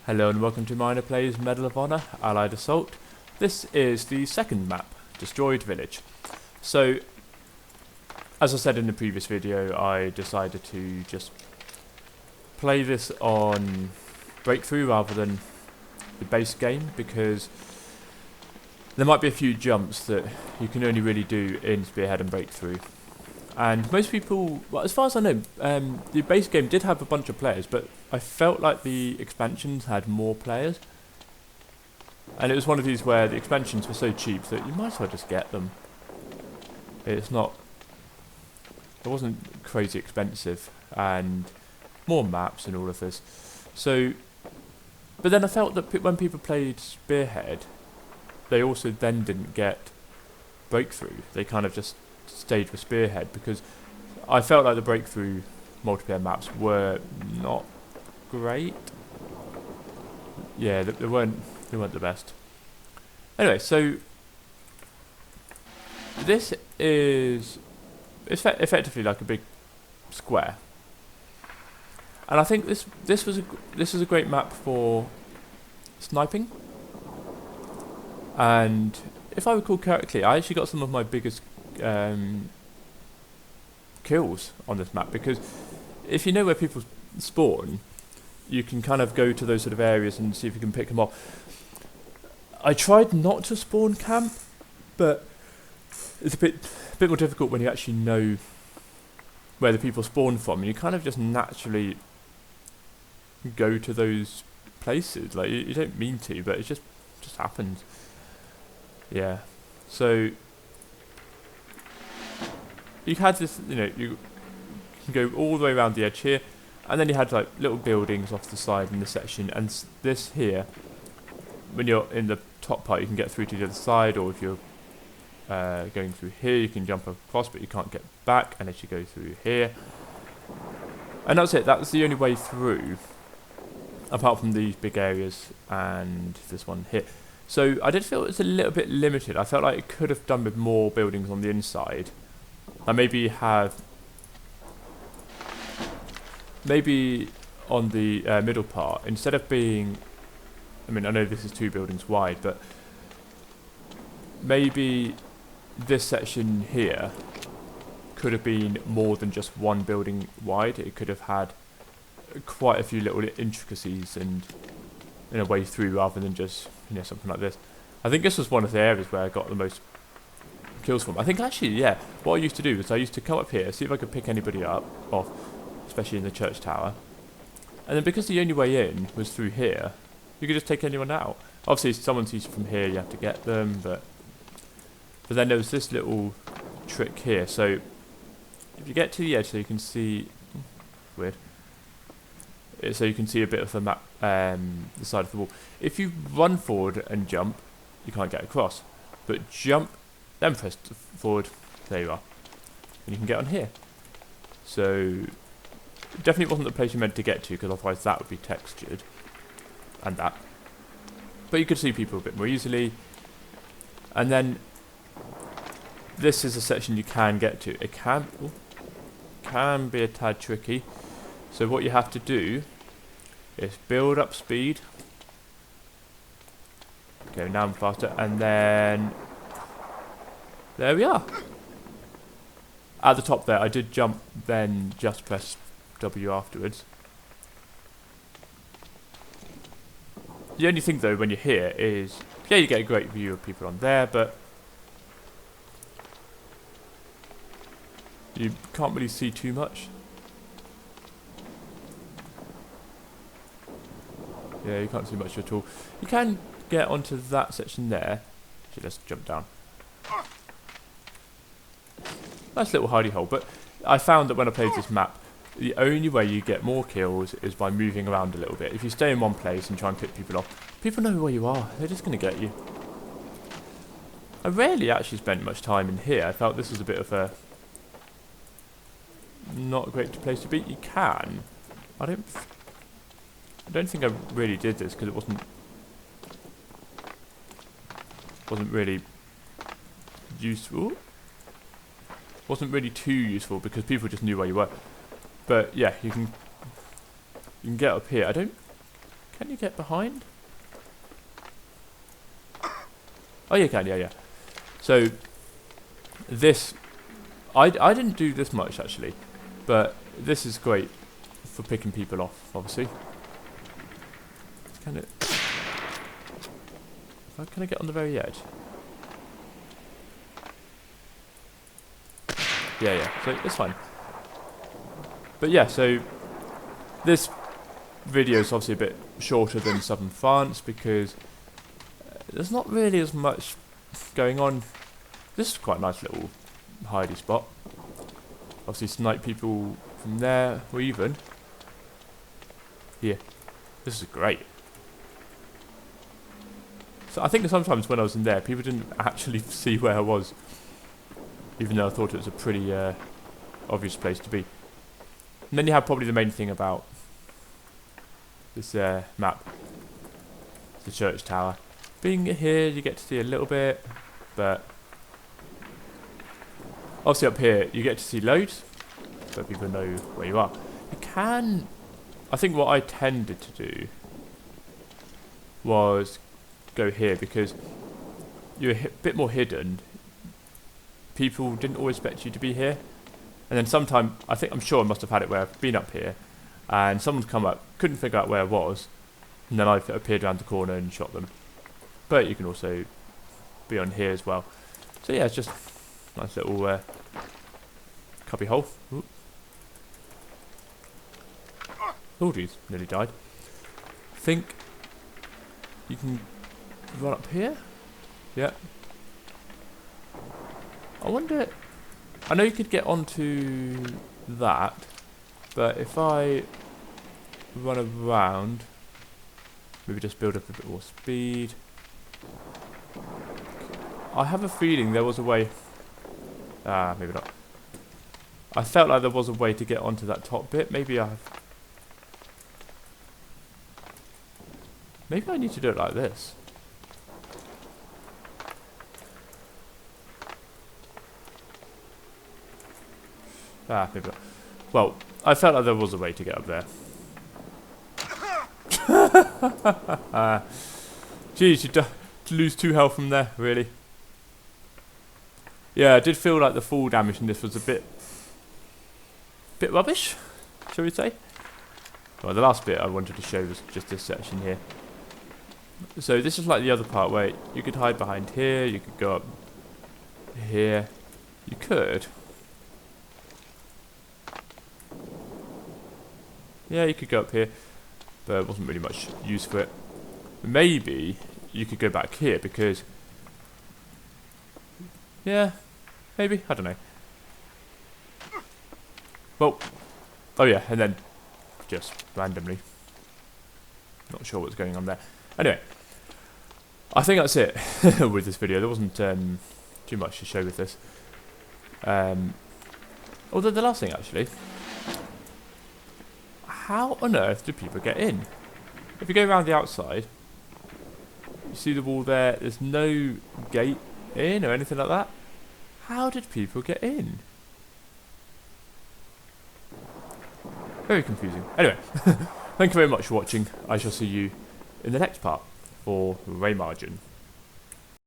Hello and welcome to Miner Plays Medal of Honor Allied Assault. This is the second map, Destroyed Village. So, as I said in the previous video, I decided to just play this on Breakthrough rather than the base game, because there might be a few jumps that you can only really do in Spearhead and Breakthrough. And most people, well, as far as I know, the base game did have a bunch of players, but I felt like the expansions had more players. And it was one of these where the expansions were so cheap that you might as well just get them. It wasn't crazy expensive, and more maps and all of this. So, but then I felt that when people played Spearhead, they also then didn't get Breakthrough. They kind of just stayed with Spearhead, because I felt like the Breakthrough multiplayer maps were not great. Yeah, they weren't the best. Anyway, so this is effectively like a big square, and I think this was a great map for sniping. And if I recall correctly, I actually got some of my biggest kills on this map, because if you know where people spawn, you can kind of go to those sort of areas and see if you can pick them off. I tried not to spawn camp, but it's a bit more difficult when you actually know where the people spawn from. You kind of just naturally go to those places. Like you don't mean to, but it just happens. Yeah. So you had this, you can go all the way around the edge here, and then you had like little buildings off the side in this section, and this here, when you're in the top part, you can get through to the other side, or if you're going through here, you can jump across, but you can't get back unless you go through here. And that's it. That's the only way through, apart from these big areas and this one here. So I did feel it's a little bit limited. I felt like it could have done with more buildings on the inside. And maybe on the middle part, instead of being, I mean, I know this is 2 buildings wide, but maybe this section here could have been more than just 1 building wide. It could have had quite a few little intricacies and in a way through, rather than just something like this. I think this was one of the areas where I got the most kills from. I think actually, yeah, what I used to do was I used to come up here, see if I could pick anybody off, especially in the church tower, and then because the only way in was through here, you could just take anyone out. Obviously, if someone's used from here, you have to get them, but then there was this little trick here. So if you get to the edge, so you can see, weird. So you can see a bit of the map, the side of the wall. If you run forward and jump, you can't get across. But jump, then press forward, there you are. And you can get on here. So, it definitely wasn't the place you meant to get to, because otherwise that would be textured. And that. But you could see people a bit more easily. And then, this is a section you can get to. It can be a tad tricky. So what you have to do is build up speed. Okay, now I'm faster, and then there we are. At the top there, I did jump, then just press W afterwards. The only thing though, when you're here, is yeah, you get a great view of people on there, but you can't really see too much. Yeah, you can't see much at all. You can get onto that section there. Actually, let's jump down. Nice little hidey hole. But I found that when I played this map, the only way you get more kills is by moving around a little bit. If you stay in one place and try and pick people off, people know where you are. They're just going to get you. I rarely actually spent much time in here. I felt this was a bit of a not a great place to be. You can. I don't think I really did this because it wasn't really useful. Wasn't really too useful because people just knew where you were. But yeah, you can get up here. Can you get behind? Oh, you can, yeah. So, this... I didn't do this much, actually. But this is great for picking people off, obviously. Can I get on the very edge? Yeah, so it's fine. But yeah, so this video is obviously a bit shorter than Southern France because there's not really as much going on. This is quite a nice little hidey spot. Obviously snipe people from there, or even here. This is great. So I think that sometimes when I was in there, people didn't actually see where I was, even though I thought it was a pretty obvious place to be. And then you have probably the main thing about this map, the church tower. Being here, you get to see a little bit, but obviously up here, you get to see loads, so people know where you are. You can, I think what I tended to do was go here because you're a bit more hidden. People didn't always expect you to be here. And then sometime, I'm sure I must have had it where I've been up here and someone's come up, couldn't figure out where I was, and then I've appeared around the corner and shot them. But you can also be on here as well. So yeah, it's just a nice little cubby hole. Ooh. Oh geez, nearly died. I think you can run up here. Yeah. I wonder, I know you could get onto that, but if I run around, maybe just build up a bit more speed. I have a feeling there was a way, maybe not. I felt like there was a way to get onto that top bit. Maybe I need to do it like this. Maybe not. Well, I felt like there was a way to get up there. Jeez, you lose 2 health from there, really. Yeah, I did feel like the fall damage in this was a bit rubbish, shall we say? Well, the last bit I wanted to show was just this section here. So this is like the other part where you could hide behind here, you could go up here, you could. Yeah, you could go up here, but there wasn't really much use for it. Maybe you could go back here because, yeah, maybe, I don't know. Well, oh yeah, and then just randomly, not sure what's going on there. Anyway, I think that's it with this video. There wasn't too much to show with this. Although the last thing actually, how on earth do people get in? If you go around the outside, you see the wall there, there's no gate in or anything like that. How did people get in? Very confusing. Anyway, thank you very much for watching. I shall see you in the next part for Ray Margin.